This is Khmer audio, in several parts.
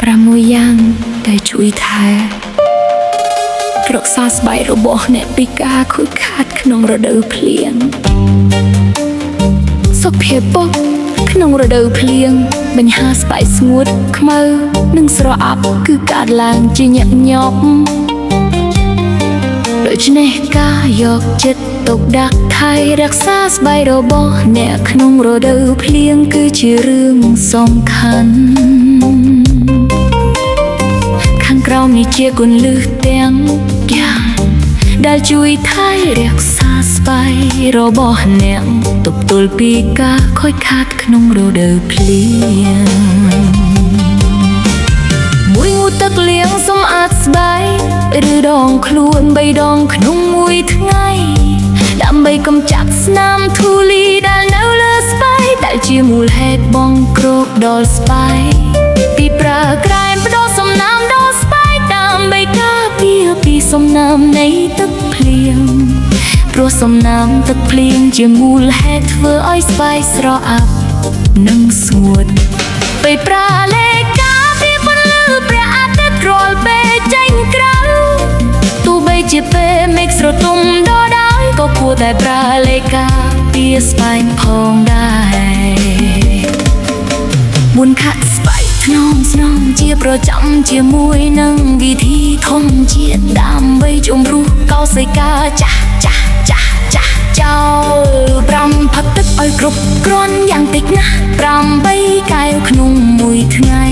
6 យ៉ាងដែលជួយថែរក្សាស្បែករបស់អ្នកពីការខូចខាតក្នុងរដូវភ្លៀងសុខភាពពុកក្នុងរដូវភ្លៀងបញ្ហាស្បែកស្ងួតខ្មៅនិងស្រអាប់គឺកើតឡើងជាញឹកញាប់ដូច្នេះការយកចិត្តទុកដាក់ថែរក្សាស្បែករបស់អ្នកក្នុងរដូវភ្លៀងគឺជារឿងសំខាន់ខាងក្រោមនេះជាគន្លឹះទាំងយ៉ាងដែលជួយថែរក្សាស្បែករបស់អ្នកទប់ទល់ពីការខូចខាតក្នុងរដូវភ្លៀងមួយងូតទឹកលាងសម្អាតស្បែកឬដងខ្លួន3 ដងក្នុងមួយថ្ងៃដើម្បីកម្ចាត់ស្នាមធូលីដែលនៅលើស្បែកដែលជាមូលហេតុបង្ក្រោកដល់ស្បែកពីប្រើក្រែមបដោសំណាមដល់ស្បែកដើម្បីការពារពីសំណាមនៃទឹកភ្លៀងព្រោះសំណាមទឹកភ្លៀងជាមូលហេតុធ្វើឲ្យស្បែកស្រអាប់និងស្ងួតពេលប្រើលេការពីពន្លឺព្រះអាទិត្យរាល់ពេលចេញក្រៅទោះបីជាពេលមេឃស្រទុំដល់ដែរក៏គួរតែប្រើលេការពីស្បែកផងដែរមុនខាត់ស្បែកថ្នមស្នងជាប្រចាំជាមួយនឹងវិធីធម្មជាតិដើម្បីជំរុះកោសិកាចាស់ចោល5 ផឹកទឹកឲ្យគ្រប់គ្រាន់យ៉ាងតិចណាស់8 កែវក្នុងមួយថ្ងៃ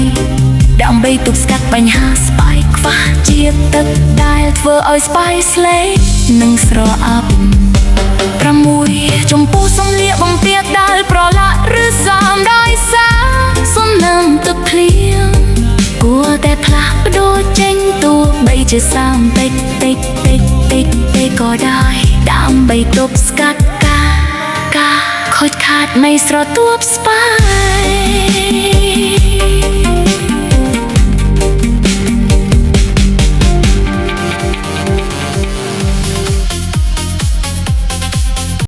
ដើម្បីទប់ស្កាត់បញ្ហាស្បែកខ្វះជាតិទឹកដែលធ្វើឲ្យស្បែកស្លេកនិងស្រអាប់6 ចំពោះសម្លៀកបំពាក់ដែលប្រឡាក់ឬសំដោយសារសំណាមទឹកភ្លៀងគួរតែផ្លាស់ប្ដូរចេញទោះបីជាសាមតិចក៏ដែរដើម្បីទប់ស្កាត់ការខូចខាតនៃស្រទាប់ស្បែក